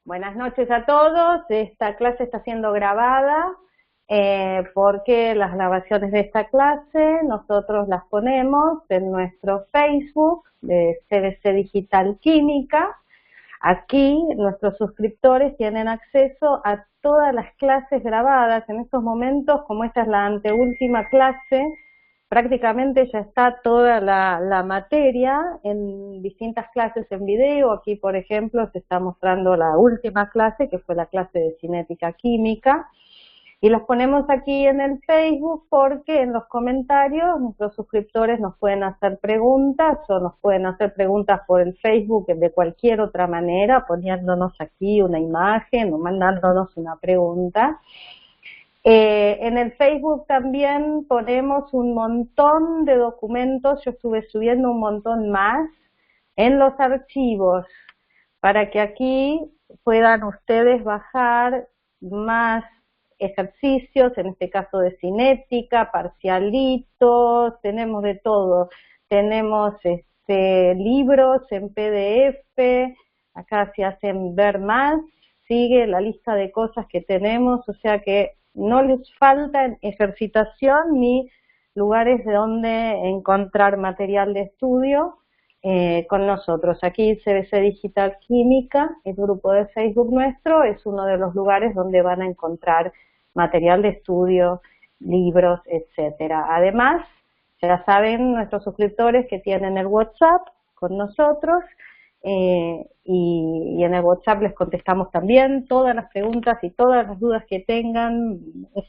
Buenas noches a todos. Esta clase está siendo grabada porque las grabaciones de esta clase nosotros las ponemos en nuestro Facebook de CBC Digital Química. Aquí nuestros suscriptores tienen acceso a todas las clases grabadas. En estos momentos, como esta es la anteúltima clase, prácticamente ya está toda la materia en distintas clases en video. Aquí, por ejemplo, se está mostrando la última clase, que fue la clase de cinética química. Y las ponemos aquí en el Facebook porque en los comentarios nuestros suscriptores nos pueden hacer preguntas o nos pueden hacer preguntas por el Facebook de cualquier otra manera, poniéndonos aquí una imagen o mandándonos una pregunta. En el Facebook también ponemos un montón de documentos. Yo estuve subiendo un montón más en los archivos para que aquí puedan ustedes bajar más ejercicios, en este caso de cinética, parcialitos, tenemos de todo. Tenemos libros en PDF, acá se hacen ver más, sigue la lista de cosas que tenemos, o sea que no les falta ejercitación ni lugares de donde encontrar material de estudio con nosotros. Aquí CBC Digital Química, el grupo de Facebook nuestro, es uno de los lugares donde van a encontrar material de estudio, libros, etcétera. Además, ya saben nuestros suscriptores que tienen el WhatsApp con nosotros, y en el WhatsApp les contestamos también todas las preguntas y todas las dudas que tengan,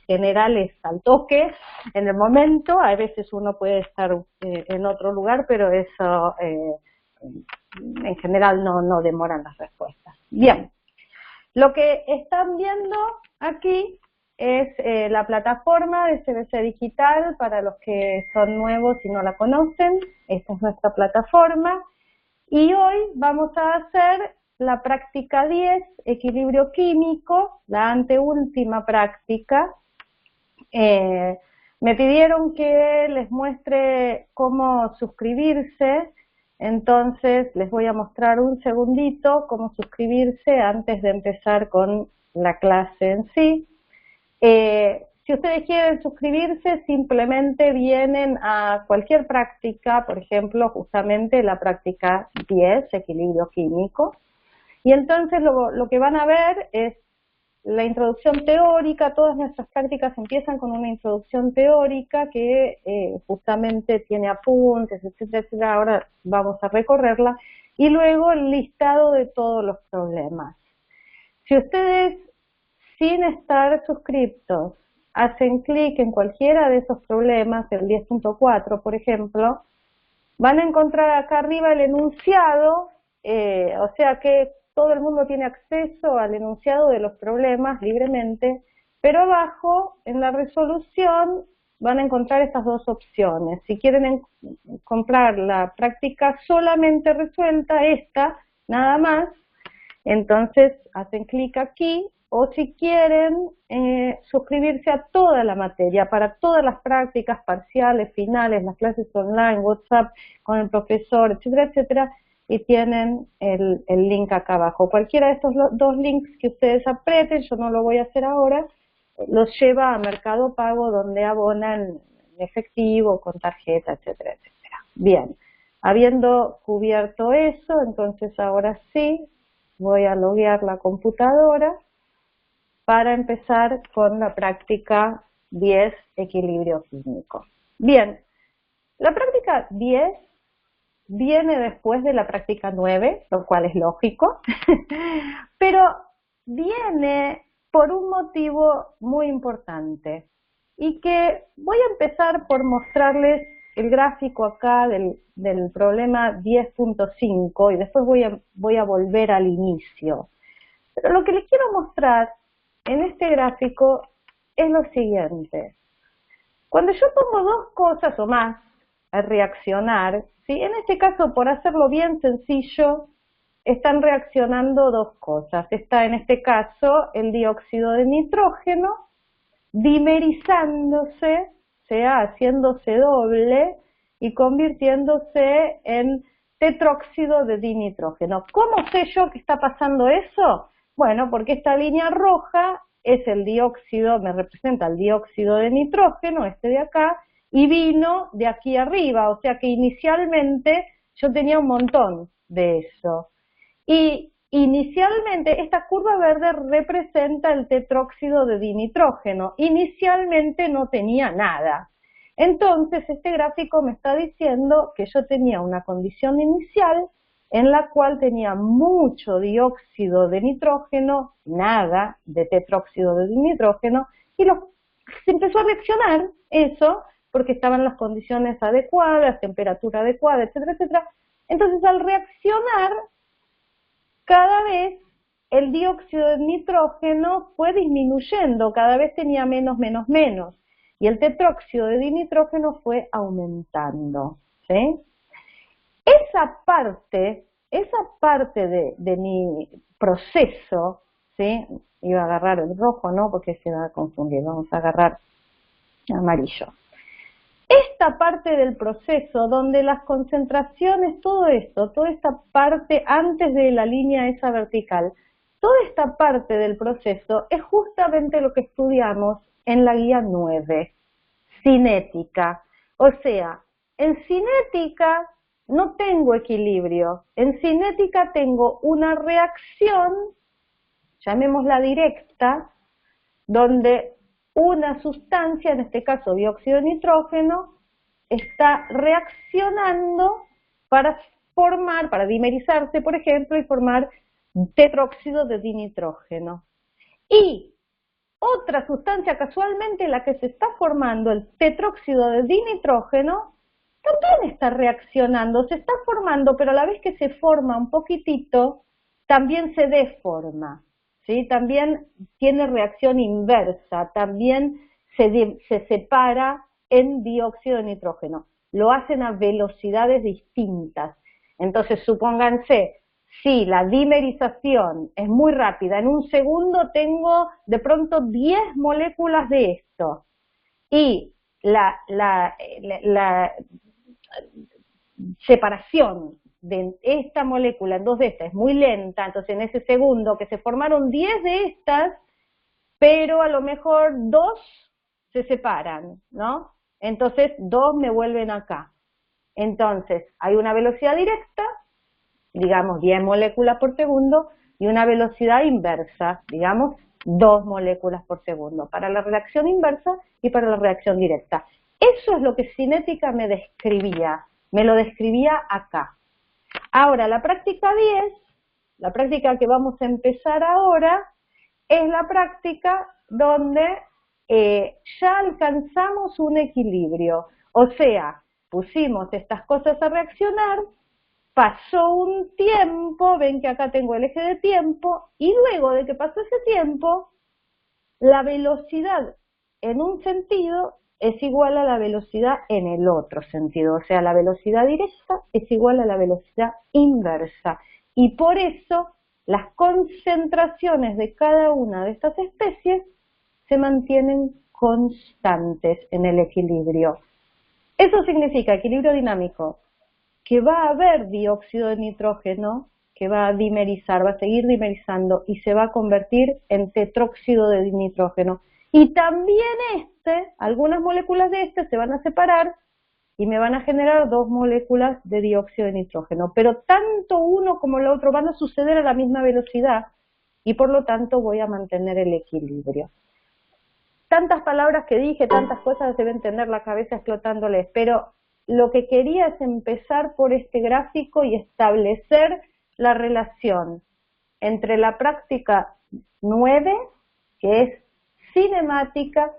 generales al toque, en el momento. A veces uno puede estar en otro lugar, pero eso en general no demoran las respuestas. Bien, lo que están viendo aquí es la plataforma de CBC Digital para los que son nuevos y no la conocen. Esta es nuestra plataforma. Y hoy vamos a hacer la práctica 10, equilibrio químico, la anteúltima práctica. Me pidieron que les muestre cómo suscribirse, entonces les voy a mostrar un segundito cómo suscribirse antes de empezar con la clase en sí. Si ustedes quieren suscribirse, simplemente vienen a cualquier práctica, por ejemplo, justamente la práctica 10, equilibrio químico, y entonces lo que van a ver es la introducción teórica. Todas nuestras prácticas empiezan con una introducción teórica que justamente tiene apuntes, etcétera, etcétera. Ahora vamos a recorrerla, y luego el listado de todos los problemas. Si ustedes, sin estar suscriptos, hacen clic en cualquiera de esos problemas, el 10.4 por ejemplo, van a encontrar acá arriba el enunciado, o sea que todo el mundo tiene acceso al enunciado de los problemas libremente, pero abajo en la resolución van a encontrar estas dos opciones. Si quieren comprar la práctica solamente resuelta, esta, nada más, entonces hacen clic aquí. O si quieren suscribirse a toda la materia, para todas las prácticas parciales, finales, las clases online, WhatsApp con el profesor, etcétera, etcétera, y tienen el link acá abajo. Cualquiera de estos dos links que ustedes aprieten, yo no lo voy a hacer ahora, los lleva a Mercado Pago, donde abonan en efectivo, con tarjeta, etcétera, etcétera. Bien, habiendo cubierto eso, entonces ahora sí voy a loguear la computadora para empezar con la práctica 10, equilibrio químico. Bien, la práctica 10 viene después de la práctica 9, lo cual es lógico, pero viene por un motivo muy importante, y que voy a empezar por mostrarles el gráfico acá del problema 10.5, y después voy a volver al inicio. Pero lo que les quiero mostrar en este gráfico es lo siguiente. Cuando yo pongo dos cosas o más a reaccionar, ¿sí? En este caso, por hacerlo bien sencillo, están reaccionando dos cosas. Está en este caso el dióxido de nitrógeno dimerizándose, o sea, haciéndose doble y convirtiéndose en tetróxido de dinitrógeno. ¿Cómo sé yo que está pasando eso? Bueno, porque esta línea roja es el dióxido, me representa el dióxido de nitrógeno, este de acá, y vino de aquí arriba, o sea que inicialmente yo tenía un montón de eso. Y inicialmente esta curva verde representa el tetróxido de dinitrógeno, inicialmente no tenía nada. Entonces este gráfico me está diciendo que yo tenía una condición inicial en la cual tenía mucho dióxido de nitrógeno, nada de tetróxido de dinitrógeno, y se empezó a reaccionar eso, porque estaban las condiciones adecuadas, temperatura adecuada, etcétera, etcétera. Entonces al reaccionar, cada vez el dióxido de nitrógeno fue disminuyendo, cada vez tenía menos, menos, menos, y el tetróxido de dinitrógeno fue aumentando, ¿sí? Esa parte de mi proceso, ¿sí? Iba a agarrar el rojo, ¿no? Porque se va a confundir, vamos a agarrar amarillo. Esta parte del proceso, donde las concentraciones, todo esto, toda esta parte antes de la línea esa vertical, toda esta parte del proceso es justamente lo que estudiamos en la guía 9, cinética. O sea, en cinética no tengo equilibrio, en cinética tengo una reacción, llamémosla directa, donde una sustancia, en este caso dióxido de nitrógeno, está reaccionando para formar, para dimerizarse, por ejemplo, y formar tetróxido de dinitrógeno. Y otra sustancia, casualmente la que se está formando, el tetróxido de dinitrógeno, también está reaccionando, se está formando, pero a la vez que se forma un poquitito, también se deforma, ¿sí? También tiene reacción inversa, también se separa en dióxido de nitrógeno. Lo hacen a velocidades distintas. Entonces, supónganse, si la dimerización es muy rápida, en un segundo tengo de pronto 10 moléculas de esto, y la separación de esta molécula en dos de estas es muy lenta, entonces en ese segundo que se formaron 10 de estas, pero a lo mejor 2 se separan, ¿no? Entonces 2 me vuelven acá. Entonces hay una velocidad directa, digamos 10 moléculas por segundo, y una velocidad inversa, digamos 2 moléculas por segundo, para la reacción inversa y para la reacción directa. Eso es lo que cinética me describía, me lo describía acá. Ahora, la práctica 10, la práctica que vamos a empezar ahora, es la práctica donde ya alcanzamos un equilibrio. O sea, pusimos estas cosas a reaccionar, pasó un tiempo, ven que acá tengo el eje de tiempo, y luego de que pasó ese tiempo, la velocidad en un sentido es igual a la velocidad en el otro sentido, o sea, la velocidad directa es igual a la velocidad inversa, y por eso las concentraciones de cada una de estas especies se mantienen constantes en el equilibrio. Eso significa equilibrio dinámico, que va a haber dióxido de nitrógeno que va a dimerizar, va a seguir dimerizando y se va a convertir en tetróxido de nitrógeno. Y también algunas moléculas de se van a separar y me van a generar 2 moléculas de dióxido de nitrógeno. Pero tanto uno como el otro van a suceder a la misma velocidad y por lo tanto voy a mantener el equilibrio. Tantas palabras que dije, tantas cosas, deben tener la cabeza explotándoles, pero lo que quería es empezar por este gráfico y establecer la relación entre la práctica 9, que es cinética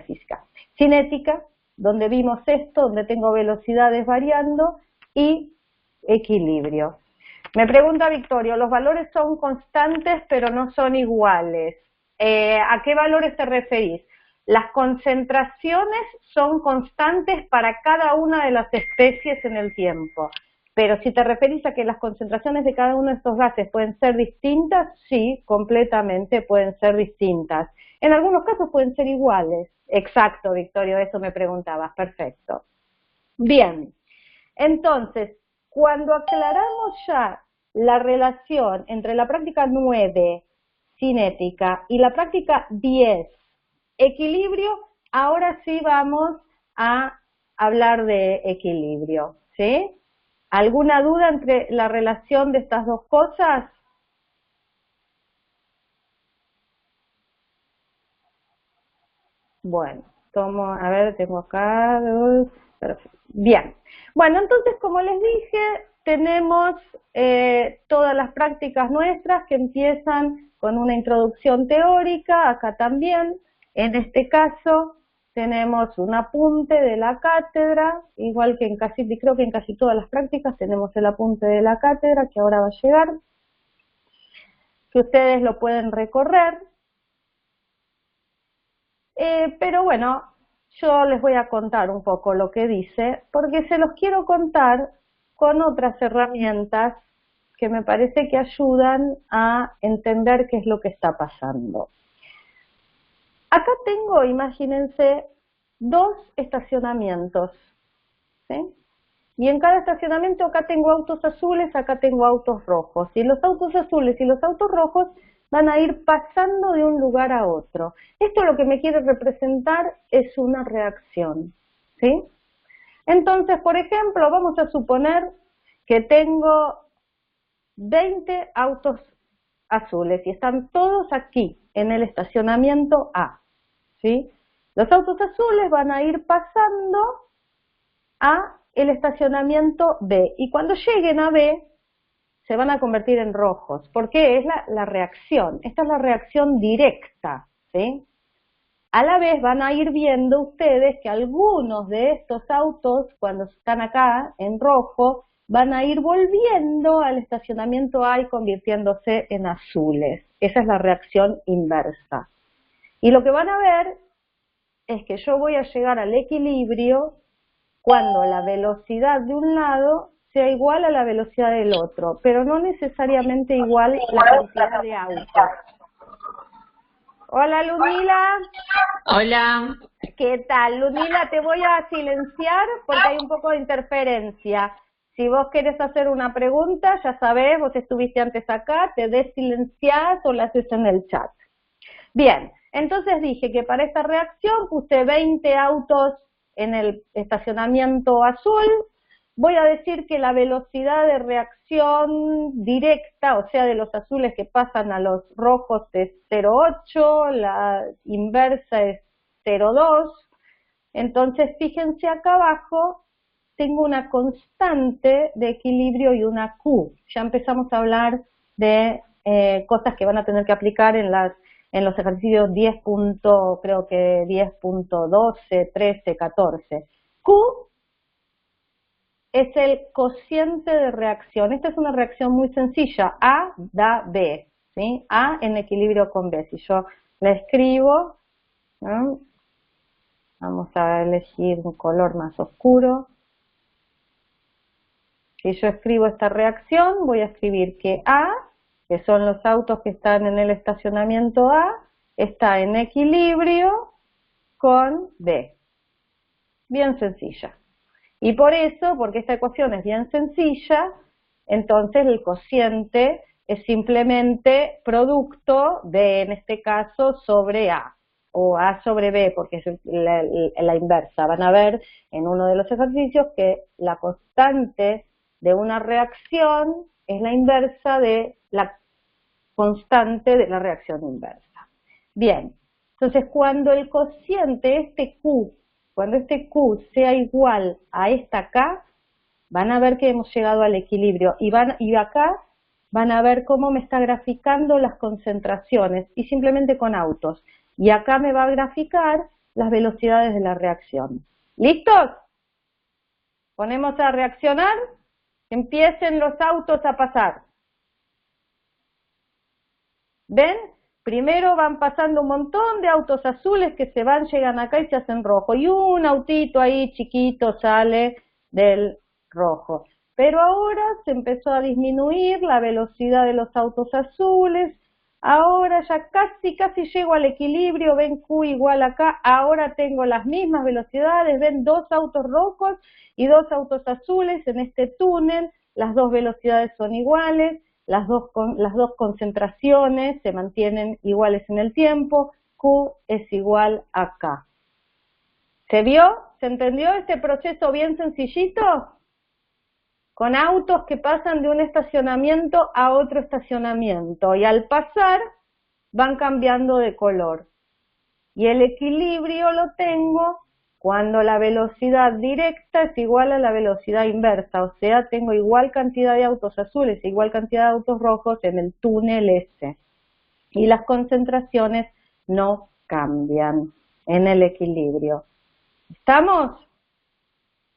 física, cinética, donde vimos esto, donde tengo velocidades variando, y equilibrio. Me pregunta Victorio, los valores son constantes pero no son iguales. ¿A qué valores te referís? Las concentraciones son constantes para cada una de las especies en el tiempo, pero si te referís a que las concentraciones de cada uno de estos gases pueden ser distintas, sí, completamente pueden ser distintas. En algunos casos pueden ser iguales. Exacto, Victorio, eso me preguntabas, perfecto. Bien, entonces, cuando aclaramos ya la relación entre la práctica 9, cinética, y la práctica 10, equilibrio, ahora sí vamos a hablar de equilibrio, ¿sí? ¿Alguna duda entre la relación de estas dos cosas? Bueno, a ver, tengo acá, perfecto. Bien. Bueno, entonces, como les dije, tenemos todas las prácticas nuestras que empiezan con una introducción teórica, acá también. En este caso, tenemos un apunte de la cátedra, igual que creo que en casi todas las prácticas tenemos el apunte de la cátedra, que ahora va a llegar, que ustedes lo pueden recorrer. Pero bueno, yo les voy a contar un poco lo que dice, porque se los quiero contar con otras herramientas que me parece que ayudan a entender qué es lo que está pasando. Acá tengo, imagínense, 2 estacionamientos, ¿sí? Y en cada estacionamiento acá tengo autos azules, acá tengo autos rojos. Y los autos azules y los autos rojos van a ir pasando de un lugar a otro. Esto lo que me quiere representar es una reacción, ¿sí? Entonces, por ejemplo, vamos a suponer que tengo 20 autos azules y están todos aquí, en el estacionamiento A, ¿sí? Los autos azules van a ir pasando a el estacionamiento B, y cuando lleguen a B, se van a convertir en rojos, porque es la reacción, esta es la reacción directa, ¿sí? A la vez van a ir viendo ustedes que algunos de estos autos, cuando están acá en rojo, van a ir volviendo al estacionamiento A y convirtiéndose en azules. Esa es la reacción inversa. Y lo que van a ver es que yo voy a llegar al equilibrio cuando la velocidad de un lado sea igual a la velocidad del otro, pero no necesariamente igual la cantidad de autos. Hola, Ludmila. Hola. ¿Qué tal? Ludmila, te voy a silenciar porque hay un poco de interferencia. Si vos querés hacer una pregunta, ya sabés, vos estuviste antes acá, te desilenciás o la haces en el chat. Bien, entonces dije que para esta reacción puse 20 autos en el estacionamiento azul. Voy a decir que la velocidad de reacción directa, o sea, de los azules que pasan a los rojos es 0,8, la inversa es 0,2. Entonces, fíjense acá abajo, tengo una constante de equilibrio y una Q. Ya empezamos a hablar de cosas que van a tener que aplicar en los ejercicios 10. Creo que 10.12, 13, 14. Q es el cociente de reacción. Esta es una reacción muy sencilla. A da B, ¿sí? A en equilibrio con B. Si yo la escribo, ¿no? Vamos a elegir un color más oscuro. Si yo escribo esta reacción, voy a escribir que A, que son los autos que están en el estacionamiento A, está en equilibrio con B. Bien sencilla. Y por eso, porque esta ecuación es bien sencilla, entonces el cociente es simplemente producto de, en este caso, sobre A, o A sobre B, porque es la inversa. Van a ver en uno de los ejercicios que la constante de una reacción es la inversa de la constante de la reacción inversa. Bien, entonces cuando el cociente, cuando este Q sea igual a esta K, van a ver que hemos llegado al equilibrio y acá van a ver cómo me está graficando las concentraciones y simplemente con autos. Y acá me va a graficar las velocidades de la reacción. ¿Listos? Ponemos a reaccionar, empiecen los autos a pasar. ¿Ven? Primero van pasando un montón de autos azules que se van, llegan acá y se hacen rojo. Y un autito ahí chiquito sale del rojo. Pero ahora se empezó a disminuir la velocidad de los autos azules. Ahora ya casi llego al equilibrio. Ven Q igual acá. Ahora tengo las mismas velocidades. Ven 2 autos rojos y 2 autos azules en este túnel. las dos velocidades son iguales, las dos concentraciones se mantienen iguales en el tiempo, Q es igual a K. ¿Se vio? ¿Se entendió este proceso bien sencillito? Con autos que pasan de un estacionamiento a otro estacionamiento y al pasar van cambiando de color. Y el equilibrio lo tengo cuando la velocidad directa es igual a la velocidad inversa, o sea, tengo igual cantidad de autos azules e igual cantidad de autos rojos en el túnel S. Y las concentraciones no cambian en el equilibrio. ¿Estamos?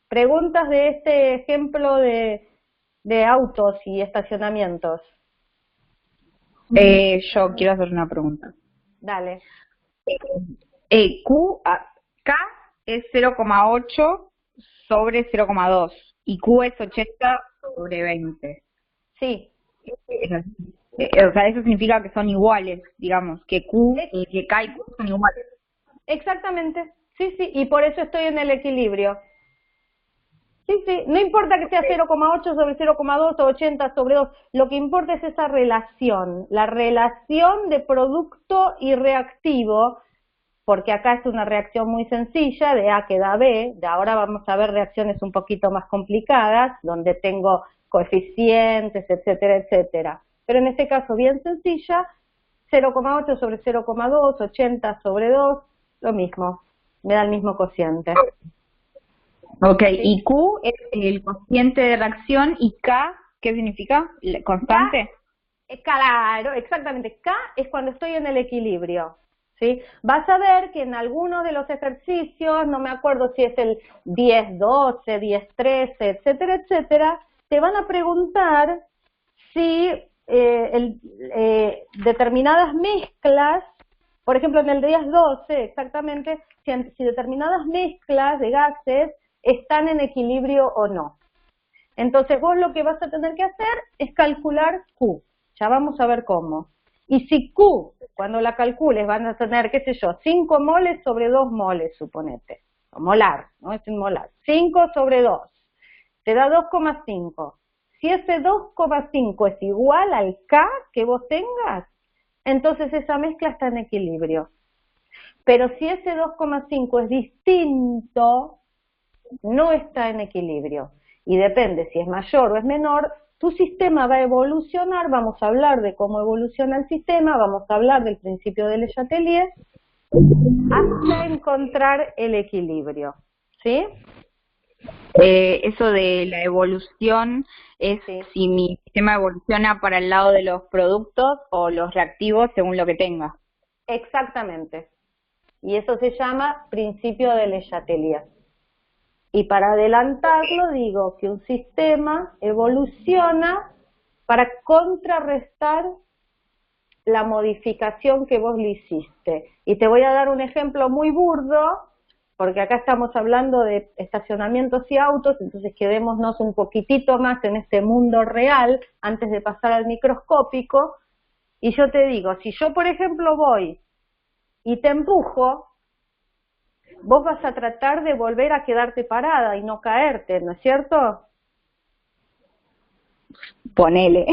¿Preguntas de este ejemplo de autos y estacionamientos? Yo quiero hacer una pregunta. Dale. K es 0,8 sobre 0,2 y Q es 80 sobre 20. Sí. O sea, eso significa que son iguales, digamos, que K y Q son iguales. Exactamente. Sí, sí, y por eso estoy en el equilibrio. Sí, sí, no importa que sea 0,8 sobre 0,2 o 80 sobre 2, lo que importa es esa relación, la relación de producto y reactivo, porque acá es una reacción muy sencilla, de A que da B, de ahora vamos a ver reacciones un poquito más complicadas, donde tengo coeficientes, etcétera, etcétera. Pero en este caso bien sencilla, 0,8 sobre 0,2, 80 sobre 2, lo mismo, me da el mismo cociente. Ok, y Q es el cociente de reacción y K, ¿qué significa? ¿Constante? Claro, exactamente. K es cuando estoy en el equilibrio. ¿Sí? Vas a ver que en algunos de los ejercicios, no me acuerdo si es el 10-12, 10-13, etcétera, etcétera, te van a preguntar si determinadas mezclas, por ejemplo en el 10-12 exactamente, si determinadas mezclas de gases están en equilibrio o no. Entonces vos lo que vas a tener que hacer es calcular Q. Ya vamos a ver cómo. Y si Q, cuando la calcules, van a tener, qué sé yo, 5 moles sobre 2 moles, suponete. O molar, no es un molar. 5 sobre 2. Te da 2,5. Si ese 2,5 es igual al K que vos tengas, entonces esa mezcla está en equilibrio. Pero si ese 2,5 es distinto, no está en equilibrio. Y depende si es mayor o es menor, tu sistema va a evolucionar, vamos a hablar de cómo evoluciona el sistema, vamos a hablar del principio de Le Chatelier, hasta encontrar el equilibrio. ¿Sí? Eso de la evolución es si mi sistema evoluciona para el lado de los productos o los reactivos según lo que tenga. Exactamente. Y eso se llama principio de Le Chatelier. Y para adelantarlo digo que un sistema evoluciona para contrarrestar la modificación que vos le hiciste. Y te voy a dar un ejemplo muy burdo, porque acá estamos hablando de estacionamientos y autos, entonces quedémonos un poquitito más en este mundo real antes de pasar al microscópico. Y yo te digo, si yo por ejemplo voy y te empujo, vos vas a tratar de volver a quedarte parada y no caerte, ¿no es cierto? Ponele.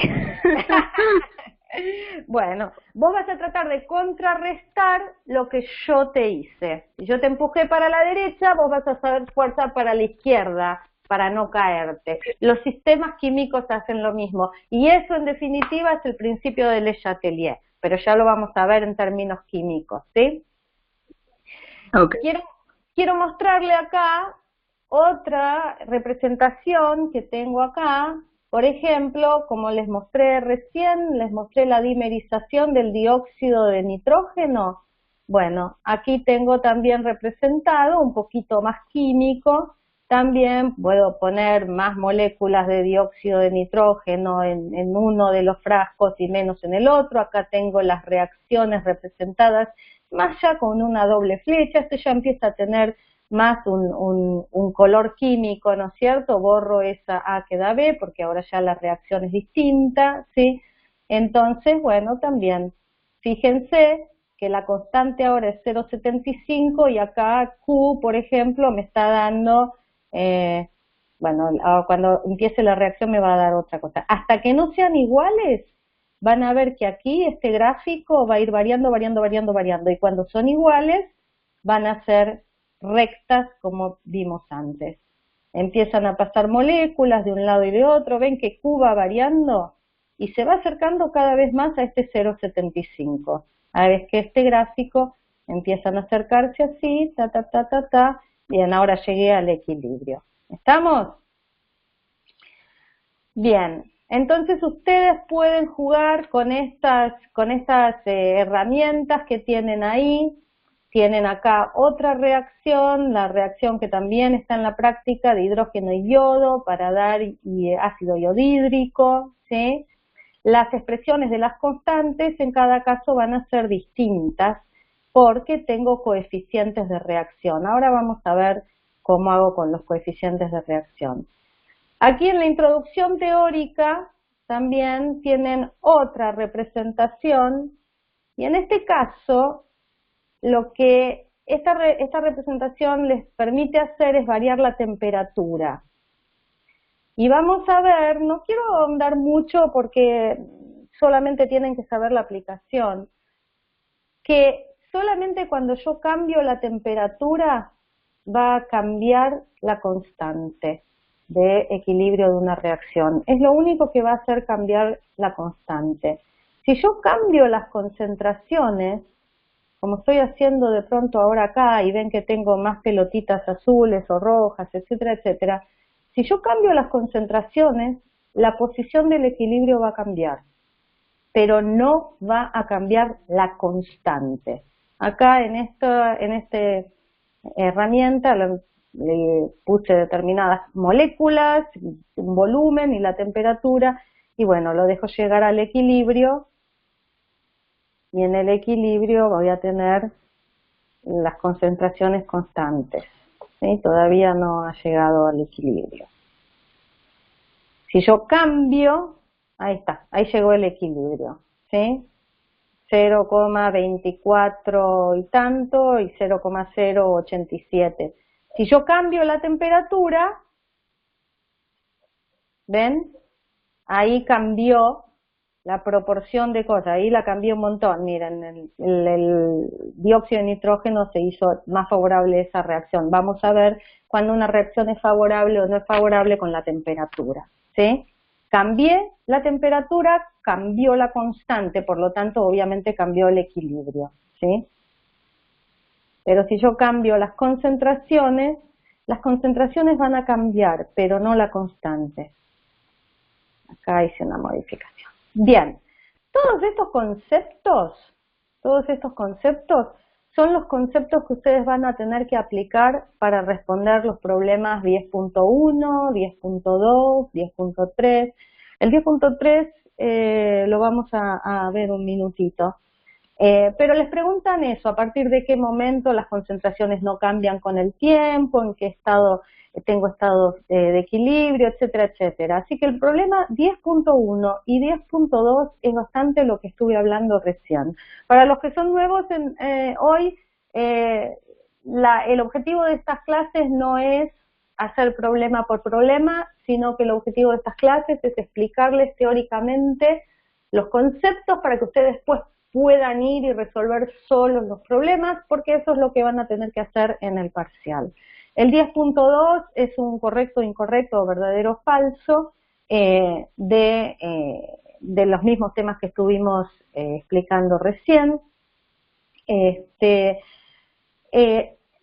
Bueno, vos vas a tratar de contrarrestar lo que yo te hice. Si yo te empujé para la derecha, vos vas a saber fuerza para la izquierda, para no caerte. Los sistemas químicos hacen lo mismo. Y eso, en definitiva, es el principio de Le Chatelier. Pero ya lo vamos a ver en términos químicos, ¿sí? Okay. Quiero mostrarle acá otra representación que tengo acá. Por ejemplo, como les mostré recién, les mostré la dimerización del dióxido de nitrógeno. Bueno, aquí tengo también representado un poquito más químico. También puedo poner más moléculas de dióxido de nitrógeno en uno de los frascos y menos en el otro. Acá tengo las reacciones representadas más ya con una doble flecha. Esto ya empieza a tener más un color químico, ¿no es cierto? Borro esa A que da B, porque ahora ya la reacción es distinta, ¿sí? Entonces, bueno, también, fíjense que la constante ahora es 0,75 y acá Q, por ejemplo, me está dando bueno, cuando empiece la reacción me va a dar otra cosa. Hasta que no sean iguales, van a ver que aquí este gráfico va a ir variando, variando, variando, variando, y cuando son iguales, van a ser rectas como vimos antes. Empiezan a pasar moléculas de un lado y de otro, ven que Q va variando y se va acercando cada vez más a este 0,75. A ver que este gráfico empiezan a acercarse así, ta, ta, ta, ta, ta, bien, ahora llegué al equilibrio. ¿Estamos? Bien, entonces ustedes pueden jugar con estas herramientas que tienen ahí. Tienen acá otra reacción, la reacción que también está en la práctica de hidrógeno y yodo para dar ácido iodídrico, ¿sí? Las expresiones de las constantes en cada caso van a ser distintas porque tengo coeficientes de reacción. Ahora vamos a ver cómo hago con los coeficientes de reacción. Aquí en la introducción teórica también tienen otra representación y en este caso lo que esta representación les permite hacer es variar la temperatura. Y vamos a ver, no quiero ahondar mucho porque solamente tienen que saber la aplicación, que solamente cuando yo cambio la temperatura va a cambiar la constante de equilibrio de una reacción. Es lo único que va a hacer cambiar la constante. Si yo cambio las concentraciones, como estoy haciendo de pronto ahora acá y ven que tengo más pelotitas azules o rojas, etcétera, etcétera, si yo cambio las concentraciones, la posición del equilibrio va a cambiar, pero no va a cambiar la constante. Acá en esta herramienta le puse determinadas moléculas, un volumen y la temperatura, y bueno, lo dejo llegar al equilibrio, y en el equilibrio voy a tener las concentraciones constantes, ¿sí? Todavía no ha llegado al equilibrio. Si yo cambio, ahí está, ahí llegó el equilibrio, ¿sí? 0,24 y tanto y 0,087. Si yo cambio la temperatura, ¿ven? Ahí cambió la proporción de cosas, ahí la cambió un montón. Miren, el dióxido de nitrógeno se hizo más favorable a esa reacción. Vamos a ver cuando una reacción es favorable o no es favorable con la temperatura, ¿sí? Cambié la temperatura, cambió la constante, por lo tanto, obviamente cambió el equilibrio, ¿sí? Pero si yo cambio las concentraciones van a cambiar, pero no la constante. Acá hice una modificación. Bien, todos estos conceptos son los conceptos que ustedes van a tener que aplicar para responder los problemas 10.1, 10.2, 10.3. El 10.3 lo vamos a ver un minutito. Pero les preguntan eso, a partir de qué momento las concentraciones no cambian con el tiempo, en qué estado tengo estados de equilibrio, etcétera, etcétera. Así que el problema 10.1 y 10.2 es bastante lo que estuve hablando recién. Para los que son nuevos hoy, el objetivo de estas clases no es hacer problema por problema, sino que el objetivo de estas clases es explicarles teóricamente los conceptos para que ustedes después puedan ir y resolver solos los problemas, porque eso es lo que van a tener que hacer en el parcial. El 10.2 es un correcto, incorrecto, verdadero, falso de los mismos temas que estuvimos explicando recién.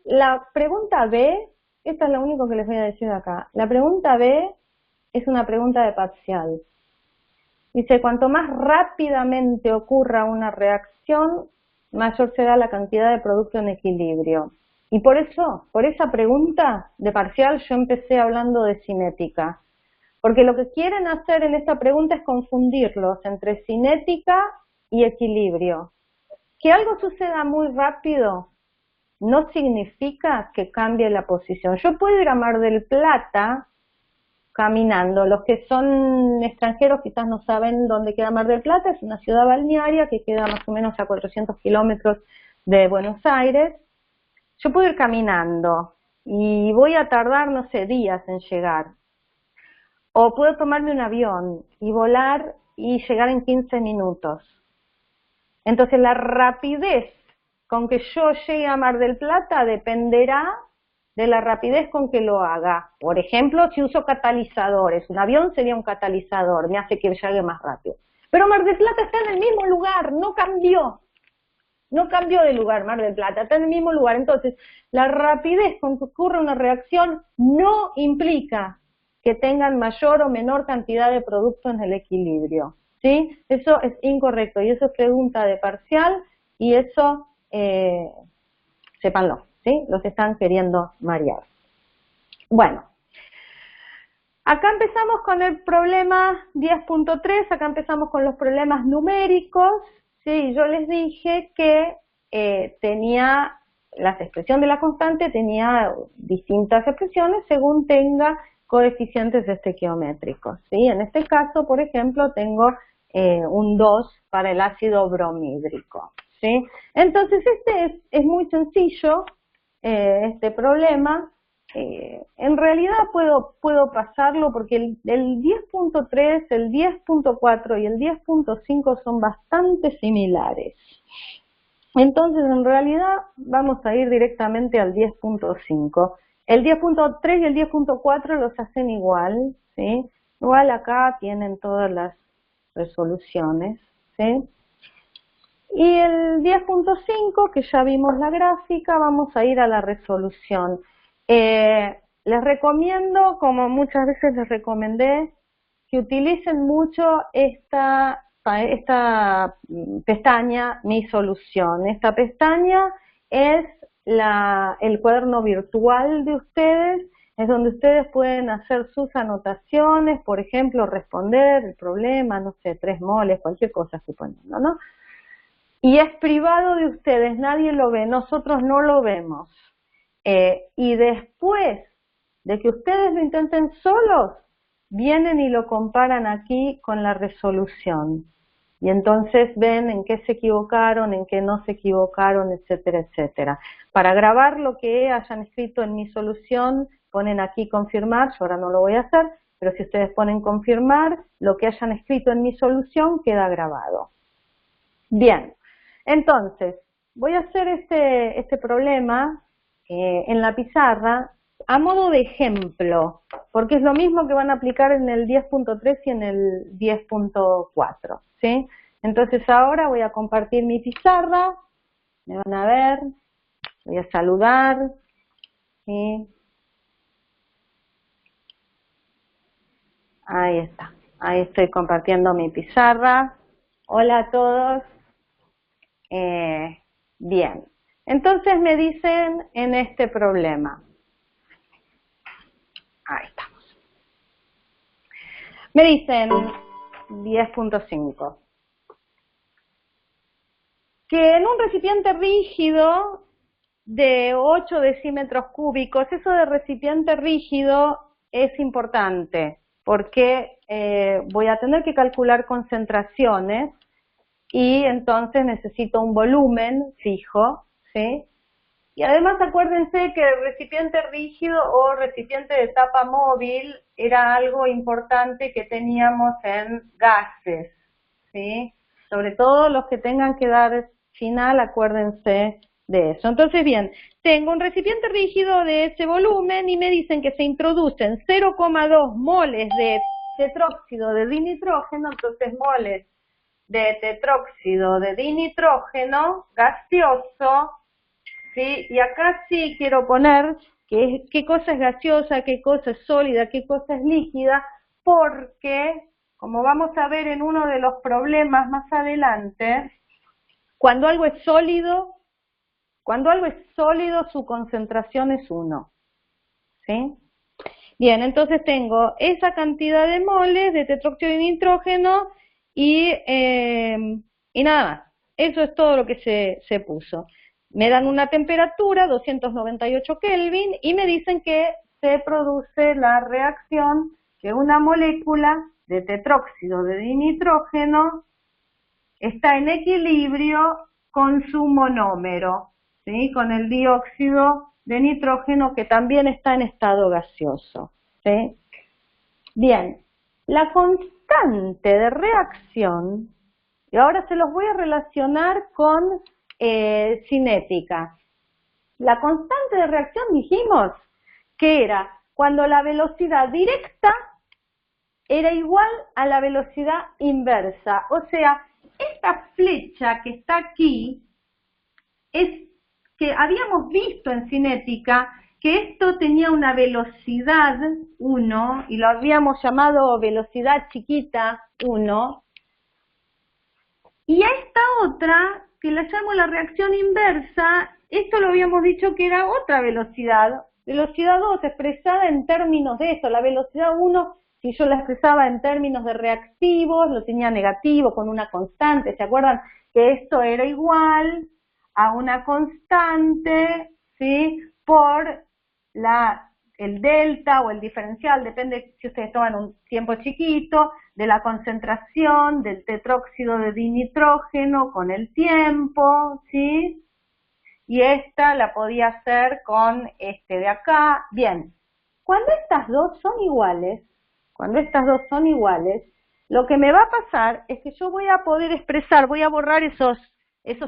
La pregunta B, esta es lo único que les voy a decir acá. La pregunta B es una pregunta de parcial. Dice, cuanto más rápidamente ocurra una reacción, mayor será la cantidad de producto en equilibrio. Y por eso, por esa pregunta de parcial, yo empecé hablando de cinética. Porque lo que quieren hacer en esta pregunta es confundirlos entre cinética y equilibrio. Que algo suceda muy rápido no significa que cambie la posición. Yo puedo ir a Mar del Plata caminando. Los que son extranjeros quizás no saben dónde queda Mar del Plata, es una ciudad balnearia que queda más o menos a 400 kilómetros de Buenos Aires. Yo puedo ir caminando y voy a tardar, no sé, días en llegar. O puedo tomarme un avión y volar y llegar en 15 minutos. Entonces la rapidez con que yo llegue a Mar del Plata dependerá de la rapidez con que lo haga. Por ejemplo, si uso catalizadores, un avión sería un catalizador, me hace que llegue más rápido. Pero Mar del Plata está en el mismo lugar, no cambió. No cambió de lugar Mar del Plata, está en el mismo lugar. Entonces, la rapidez con que ocurre una reacción no implica que tengan mayor o menor cantidad de producto en el equilibrio. ¿Sí? Eso es incorrecto y eso es pregunta de parcial y eso, sépanlo, ¿sí? Los están queriendo marear. Bueno, acá empezamos con el problema 10.3, acá empezamos con los problemas numéricos, ¿sí? Yo les dije que tenía, la expresión de la constante tenía distintas expresiones según tenga coeficientes estequiométricos, ¿sí? En este caso, por ejemplo, tengo un 2 para el ácido bromhídrico, ¿sí? Entonces, este es muy sencillo, este problema. En realidad puedo pasarlo porque el 10.3, el 10.4 y el 10.5 son bastante similares. Entonces, en realidad, vamos a ir directamente al 10.5. El 10.3 y el 10.4 los hacen igual, ¿sí? Igual acá tienen todas las resoluciones, ¿sí? Y el 10.5, que ya vimos la gráfica, vamos a ir a la resolución. Les recomiendo, como muchas veces les recomendé, que utilicen mucho esta pestaña Mi Solución. Esta pestaña es el cuaderno virtual de ustedes, es donde ustedes pueden hacer sus anotaciones, por ejemplo, responder el problema, no sé, 3 moles, cualquier cosa suponiendo, ¿no? Y es privado de ustedes, nadie lo ve, nosotros no lo vemos. Y después de que ustedes lo intenten solos, vienen y lo comparan aquí con la resolución. Y entonces ven en qué se equivocaron, en qué no se equivocaron, etcétera, etcétera. Para grabar lo que hayan escrito en Mi Solución, ponen aquí confirmar, yo ahora no lo voy a hacer, pero si ustedes ponen confirmar, lo que hayan escrito en Mi Solución queda grabado. Bien, entonces, voy a hacer este problema en la pizarra a modo de ejemplo, porque es lo mismo que van a aplicar en el 10.3 y en el 10.4, ¿sí? Entonces ahora voy a compartir mi pizarra, me van a ver, voy a saludar, ¿sí? Ahí está, ahí estoy compartiendo mi pizarra. Hola a todos. Bien, entonces me dicen en este problema, ahí estamos, me dicen 10.5, que en un recipiente rígido de 8 decímetros cúbicos, eso de recipiente rígido es importante, porque voy a tener que calcular concentraciones, y entonces necesito un volumen fijo, ¿sí? Y además acuérdense que el recipiente rígido o recipiente de tapa móvil era algo importante que teníamos en gases, ¿sí? Sobre todo los que tengan que dar final, acuérdense de eso. Entonces, bien, tengo un recipiente rígido de ese volumen y me dicen que se introducen 0,2 moles de tetróxido de dinitrógeno, entonces moles de tetróxido de dinitrógeno gaseoso, ¿sí? Y acá sí quiero poner qué cosa es gaseosa, qué cosa es sólida, qué cosa es líquida, porque, como vamos a ver en uno de los problemas más adelante, cuando algo es sólido, su concentración es 1, ¿sí? Bien, entonces tengo esa cantidad de moles de tetróxido de nitrógeno y nada más. Eso es todo lo que se puso. Me dan una temperatura, 298 Kelvin, y me dicen que se produce la reacción que una molécula de tetróxido de dinitrógeno está en equilibrio con su monómero, ¿sí? Con el dióxido de nitrógeno que también está en estado gaseoso, ¿sí? Bien, la constante de reacción, y ahora se los voy a relacionar con cinética. La constante de reacción dijimos que era cuando la velocidad directa era igual a la velocidad inversa. O sea, esta flecha que está aquí es que habíamos visto en cinética que esto tenía una velocidad 1 y lo habíamos llamado velocidad chiquita 1. Y a esta otra, que la llamo la reacción inversa, esto lo habíamos dicho que era otra velocidad, velocidad 2 expresada en términos de esto, la velocidad 1, si yo la expresaba en términos de reactivos, lo tenía negativo con una constante, ¿se acuerdan? Que esto era igual a una constante, ¿sí? Por el delta o el diferencial, depende si ustedes toman un tiempo chiquito, de la concentración del tetróxido de dinitrógeno con el tiempo, ¿sí? Y esta la podía hacer con este de acá. Bien, cuando estas dos son iguales, lo que me va a pasar es que yo voy a poder expresar, voy a borrar esos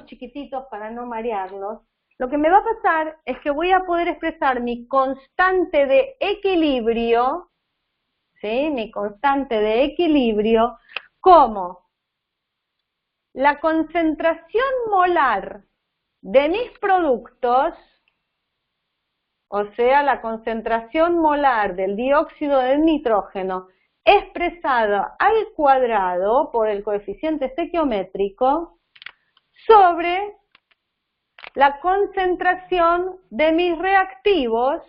chiquititos para no marearlos. Lo que me va a pasar es que voy a poder expresar mi constante de equilibrio, ¿sí? Mi constante de equilibrio como la concentración molar de mis productos, o sea, la concentración molar del dióxido de nitrógeno expresada al cuadrado por el coeficiente estequiométrico sobre la concentración de mis reactivos,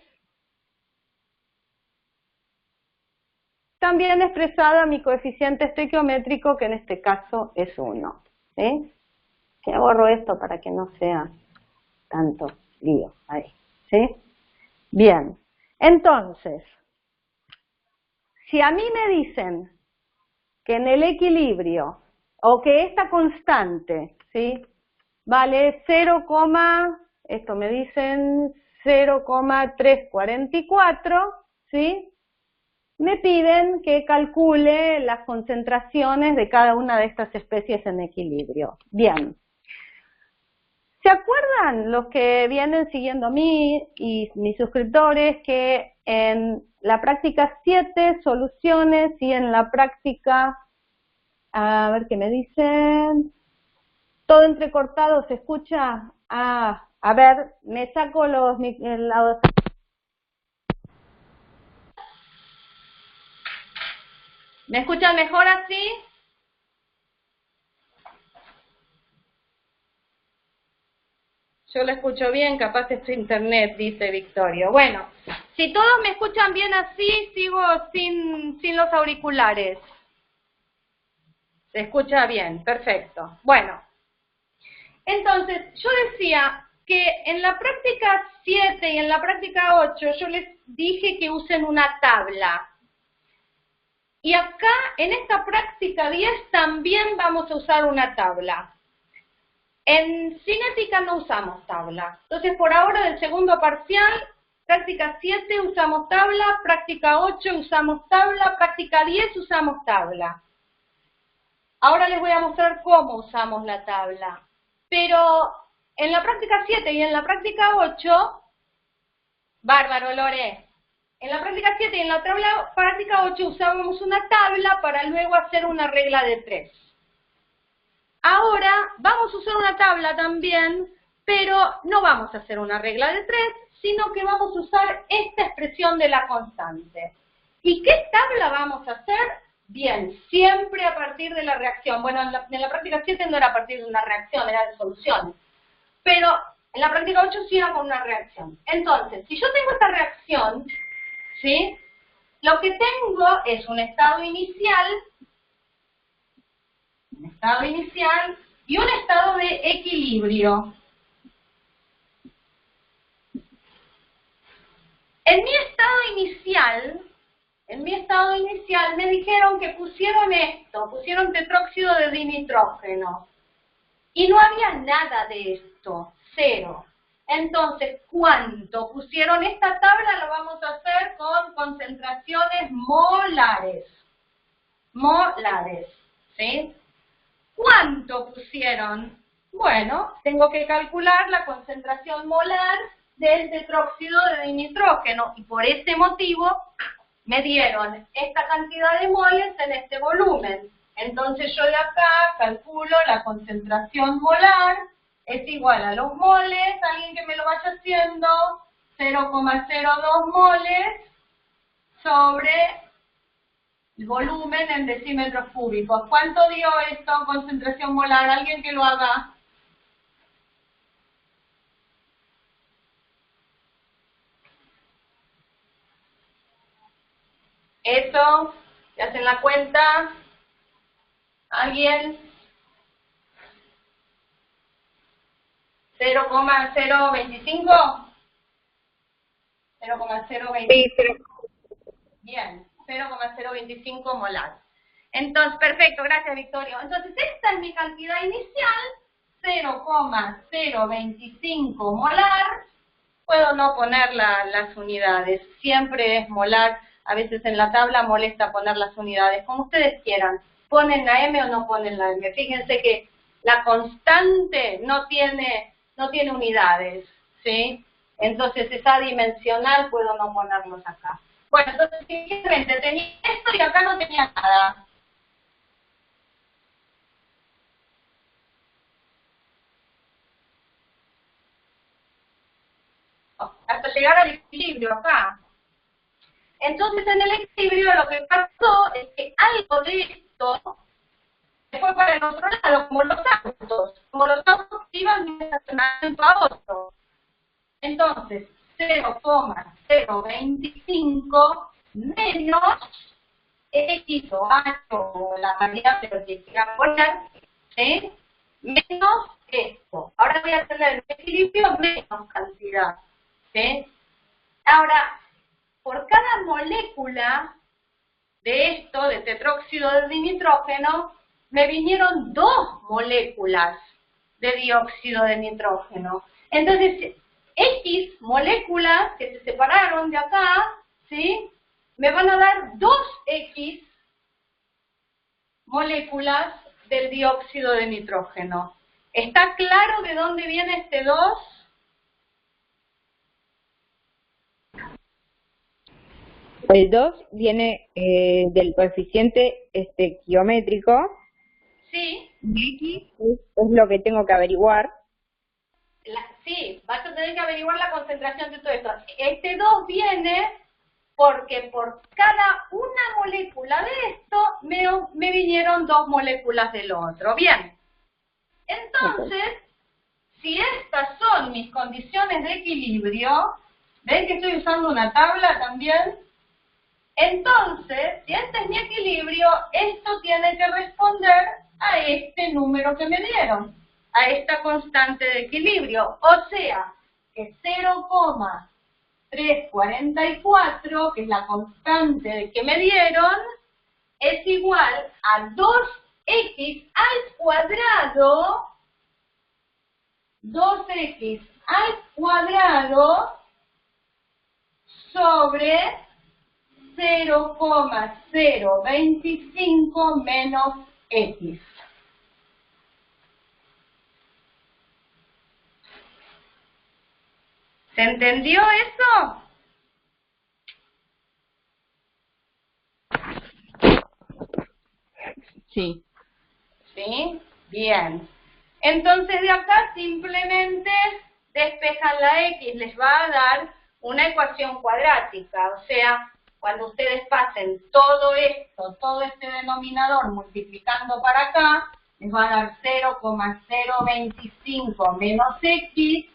también expresada a mi coeficiente estequiométrico, que en este caso es 1. ¿Sí? Ya borro esto para que no sea tanto lío ahí. ¿Sí? Bien, entonces, si a mí me dicen que en el equilibrio, o que esta constante, ¿sí? Vale 0, esto me dicen 0,344, ¿sí? Me piden que calcule las concentraciones de cada una de estas especies en equilibrio. Bien. ¿Se acuerdan los que vienen siguiendo a mí y mis suscriptores que en la práctica 7 soluciones y en la práctica, a ver qué me dicen, todo entrecortado se escucha? A ver, me saco los... ¿Me escuchan mejor así? Yo lo escucho bien, capaz es tu internet, dice Victorio. Bueno, si todos me escuchan bien así, sigo sin los auriculares. Se escucha bien, perfecto. Bueno, entonces yo decía que en la práctica 7 y en la práctica 8 yo les dije que usen una tabla. Y acá, en esta práctica 10, también vamos a usar una tabla. En cinética no usamos tabla. Entonces, por ahora, del segundo parcial, práctica 7 usamos tabla, práctica 8 usamos tabla, práctica 10 usamos tabla. Ahora les voy a mostrar cómo usamos la tabla. Pero en la práctica 7 y en la práctica 8, bárbaro, Lore. En la práctica 7 y en la práctica 8 usábamos una tabla para luego hacer una regla de 3. Ahora vamos a usar una tabla también, pero no vamos a hacer una regla de 3, sino que vamos a usar esta expresión de la constante. ¿Y qué tabla vamos a hacer? Bien, siempre a partir de la reacción. Bueno, en la práctica 7 no era a partir de una reacción, era de soluciones. Pero en la práctica 8 sí era con una reacción. Entonces, si yo tengo esta reacción, ¿sí? Lo que tengo es un estado inicial y un estado de equilibrio. En mi estado inicial me dijeron que pusieron esto, pusieron tetróxido de dinitrógeno. Y no había nada de esto, cero. Entonces, ¿cuánto pusieron? Esta tabla la vamos a hacer con concentraciones molares. Molares, ¿sí? ¿Cuánto pusieron? Bueno, tengo que calcular la concentración molar del tetróxido de nitrógeno y por ese motivo me dieron esta cantidad de moles en este volumen. Entonces yo de acá calculo la concentración molar es igual a los moles, alguien que me lo vaya haciendo, 0,02 moles sobre el volumen en decímetros cúbicos. ¿Cuánto dio esto, concentración molar? ¿Alguien que lo haga? Eso, ¿se hacen la cuenta? ¿Alguien? 0,025. 0,025. Bien, 0,025 molar. Entonces, perfecto, gracias Victorio. Entonces, esta es mi cantidad inicial, 0,025 molar. Puedo no poner las unidades, siempre es molar. A veces en la tabla molesta poner las unidades, como ustedes quieran. ¿Ponen la M o no ponen la M? Fíjense que la constante no tiene unidades, ¿sí? Entonces esa adimensional puedo no ponerlos acá. Bueno, entonces simplemente tenía esto y acá no tenía nada. Hasta llegar al equilibrio acá. Entonces en el equilibrio lo que pasó es que algo de esto se fue para el otro lado, como los autos. Como los autos iban de un estacionamiento a otro. Entonces, 0,025 menos X o H o la variable que quieran poner, ¿sí? Menos esto. Ahora voy a hacerle el equilibrio menos cantidad, ¿sí? Ahora, por cada molécula de esto, de tetróxido de dinitrógeno, me vinieron 2 moléculas de dióxido de nitrógeno. Entonces, X moléculas que se separaron de acá, ¿sí? Me van a dar 2X moléculas del dióxido de nitrógeno. ¿Está claro de dónde viene este 2? El 2 viene del coeficiente estequiométrico. Sí. Y X es lo que tengo que averiguar. Sí, vas a tener que averiguar la concentración de todo esto. Este 2 viene porque por cada una molécula de esto me vinieron 2 moléculas del otro. Bien. Entonces, si estas son mis condiciones de equilibrio, ¿ven que estoy usando una tabla también? Entonces, si este es mi equilibrio, esto tiene que responder a este número que me dieron, a esta constante de equilibrio. O sea, que 0,344, que es la constante que me dieron, es igual a 2x al cuadrado, 2x al cuadrado sobre 0,025 menos x. ¿Se entendió eso? Sí. ¿Sí? Bien. Entonces de acá simplemente despejan la x, les va a dar una ecuación cuadrática, o sea, cuando ustedes pasen todo esto, todo este denominador multiplicando para acá, les va a dar 0,025 menos x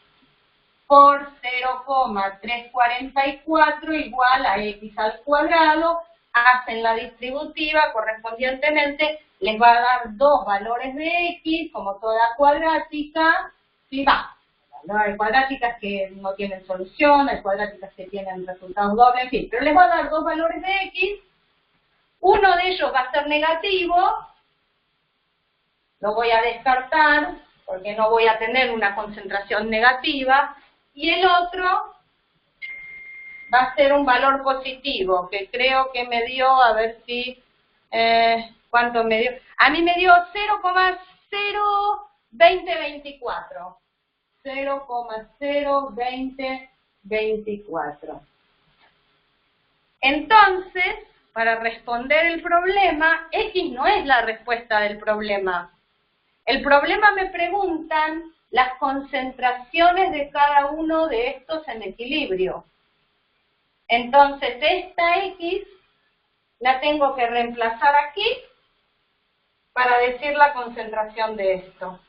por 0,344 igual a x al cuadrado, hacen la distributiva correspondientemente, les va a dar 2 valores de x, como toda cuadrática, y va. Hay cuadráticas que no tienen solución, hay cuadráticas que tienen resultados dobles, en fin, pero les va a dar 2 valores de x, uno de ellos va a ser negativo, lo voy a descartar porque no voy a tener una concentración negativa, y el otro va a ser un valor positivo, que creo que me dio, a ver si, ¿cuánto me dio? A mí me dio 0,02024. 0,02024. Entonces, para responder el problema, X no es la respuesta del problema. El problema me preguntan las concentraciones de cada uno de estos en equilibrio. Entonces, esta X la tengo que reemplazar aquí para decir la concentración de esto.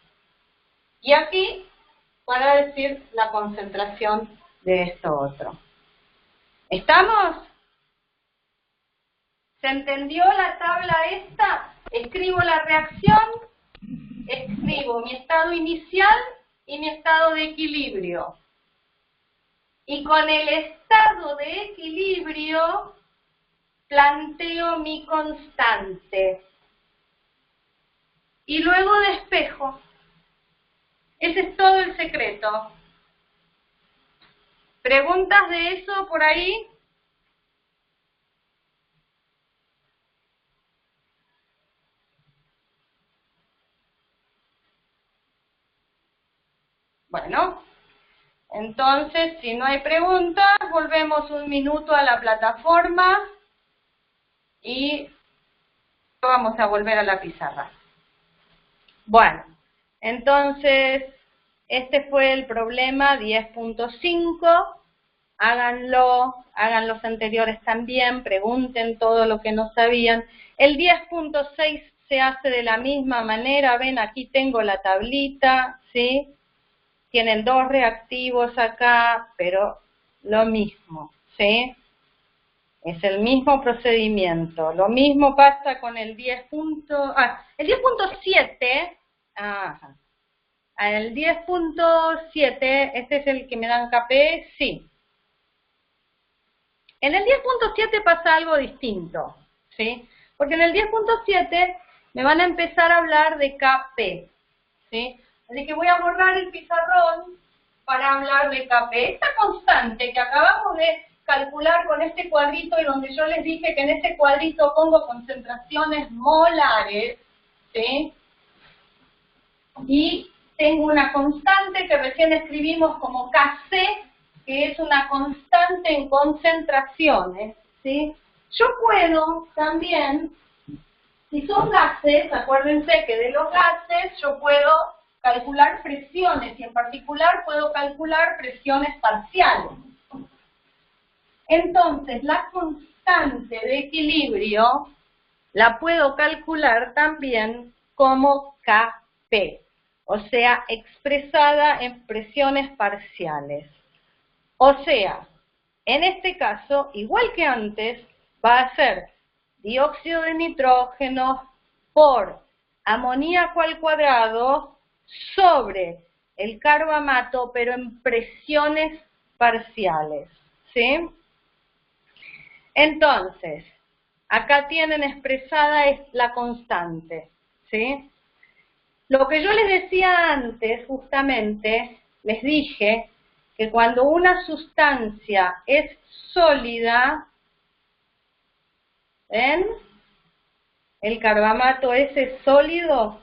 Y aquí para decir la concentración de esto otro. ¿Estamos? ¿Se entendió la tabla esta? Escribo la reacción, escribo mi estado inicial y mi estado de equilibrio. Y con el estado de equilibrio planteo mi constante. Y luego despejo. Ese es todo el secreto. ¿Preguntas de eso por ahí? Bueno, entonces, si no hay preguntas, volvemos un minuto a la plataforma y vamos a volver a la pizarra. Bueno, entonces, este fue el problema 10.5. Háganlo, hagan los anteriores también, pregunten todo lo que no sabían. El 10.6 se hace de la misma manera, ven, aquí tengo la tablita, ¿sí? Tienen dos reactivos acá, pero lo mismo, ¿sí? Es el mismo procedimiento. Lo mismo pasa con el el 10.7, ajá. El 10.7, este es el que me dan KP, sí. En el 10.7 pasa algo distinto, ¿sí? Porque en el 10.7 me van a empezar a hablar de KP, ¿sí? Así que voy a borrar el pizarrón para hablar de KP. Esta constante que acabamos de calcular con este cuadrito y donde yo les dije que en este cuadrito pongo concentraciones molares, ¿sí? Y tengo una constante que recién escribimos como Kc, que es una constante en concentraciones, ¿sí? Yo puedo también, si son gases, acuérdense que de los gases yo puedo calcular presiones y en particular puedo calcular presiones parciales. Entonces, la constante de equilibrio la puedo calcular también como Kp, o sea, expresada en presiones parciales. O sea, en este caso, igual que antes, va a ser dióxido de nitrógeno por amoníaco al cuadrado sobre el carbamato, pero en presiones parciales, ¿sí? Entonces, acá tienen expresada la constante, ¿sí? Lo que yo les decía antes, justamente, les dije que cuando una sustancia es sólida, ¿ven? El carbamato ese es sólido,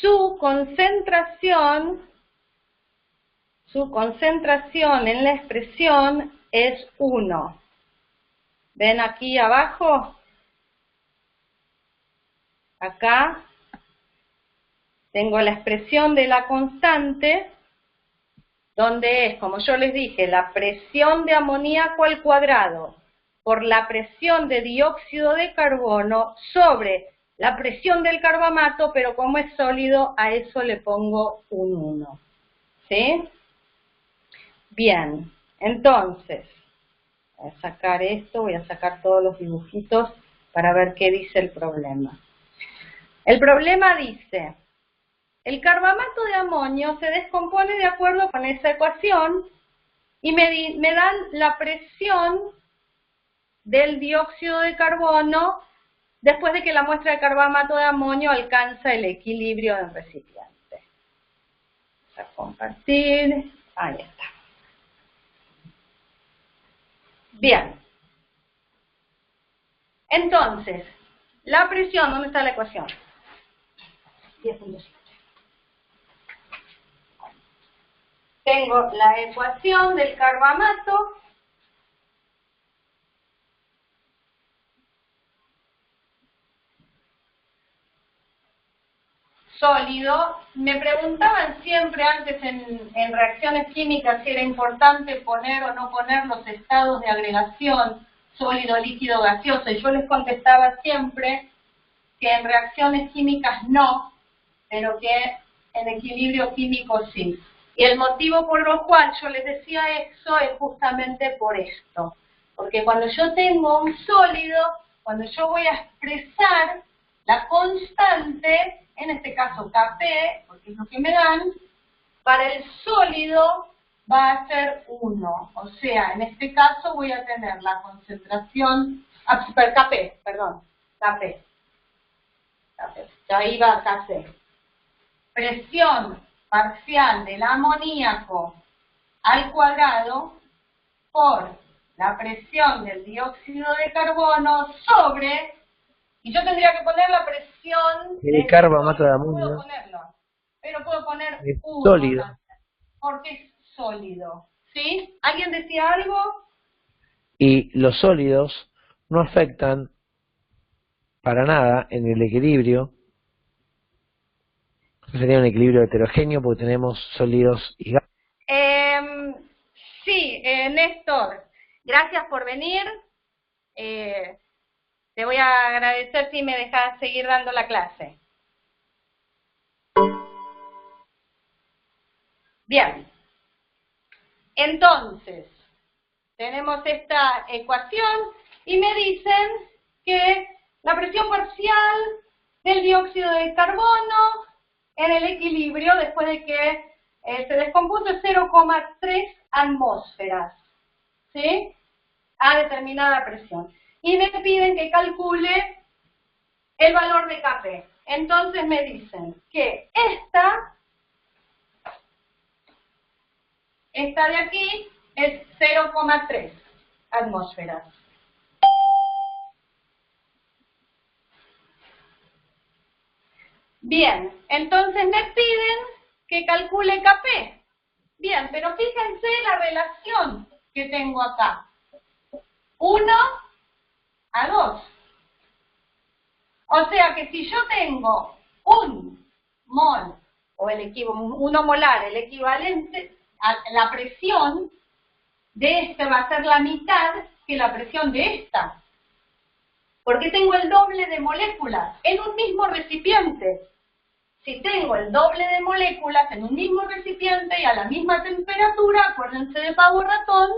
su concentración en la expresión es 1. ¿Ven aquí abajo? Acá tengo la expresión de la constante, donde es, como yo les dije, la presión de amoníaco al cuadrado por la presión de dióxido de carbono sobre la presión del carbamato, pero como es sólido, a eso le pongo un 1. ¿Sí? Bien, entonces, voy a sacar esto, voy a sacar todos los dibujitos para ver qué dice el problema. El problema dice: el carbamato de amonio se descompone de acuerdo con esa ecuación y me dan la presión del dióxido de carbono después de que la muestra de carbamato de amonio alcanza el equilibrio del recipiente. Vamos a compartir. Ahí está. Bien. Entonces, la presión, ¿dónde está la ecuación? 10.7. Tengo la ecuación del carbamato. Sólido. Me preguntaban siempre antes en reacciones químicas si era importante poner o no poner los estados de agregación, sólido, líquido, gaseoso, y yo les contestaba siempre que en reacciones químicas no, pero que en equilibrio químico sí. Y el motivo por lo cual yo les decía eso es justamente por esto. Porque cuando yo tengo un sólido, cuando yo voy a expresar la constante, en este caso Kp, porque es lo que me dan, para el sólido va a ser 1. O sea, en este caso voy a tener la concentración, Kp, perdón, Kp. Ahí va Kc. Presión parcial del amoníaco al cuadrado por la presión del dióxido de carbono sobre, y yo tendría que poner la presión El carbamato de amonio. Puedo ponerlo, pero puedo poner Es 1 sólido. porque es sólido. ¿Sí? ¿Alguien decía algo? Y los sólidos no afectan para nada en el equilibrio. Sería un equilibrio heterogéneo porque tenemos sólidos y gases. Sí, Néstor, gracias por venir. Te voy a agradecer si me dejas seguir dando la clase. Bien. Entonces, tenemos esta ecuación y me dicen que la presión parcial del dióxido de carbono en el equilibrio, después de que se descompuso, es 0,3 atmósferas, ¿sí? A determinada presión. Y me piden que calcule el valor de Kp. Entonces me dicen que esta de aquí es 0,3 atmósferas. Bien, entonces me piden que calcule Kp. Bien, pero fíjense la relación que tengo acá. 1 a 2. O sea que si yo tengo un mol, o 1 molar, el equivalente a la presión de este va a ser la mitad que la presión de esta. Porque tengo el doble de moléculas en un mismo recipiente. Si tengo el doble de moléculas en un mismo recipiente y a la misma temperatura, acuérdense de pavo ratón,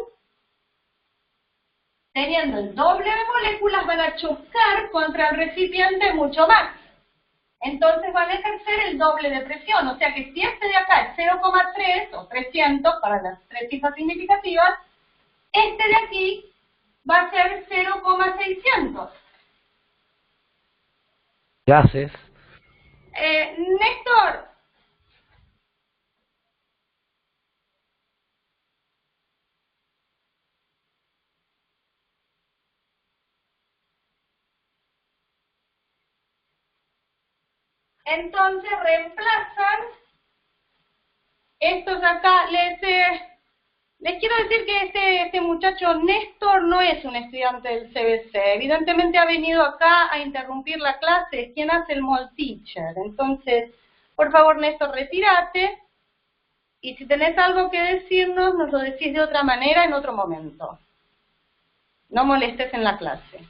teniendo el doble de moléculas van a chocar contra el recipiente mucho más. Entonces van a ejercer el doble de presión. O sea que si este de acá es 0,3 o 300 para las tres cifras significativas, este de aquí va a ser 0,600. Gases. Néstor. Entonces reemplazan estos acá. Les quiero decir que este muchacho Néstor no es un estudiante del CBC. Evidentemente ha venido acá a interrumpir la clase. Es quien hace el mall teacher. Entonces, por favor, Néstor, retírate. Y si tenés algo que decirnos, nos lo decís de otra manera en otro momento. No molestes en la clase.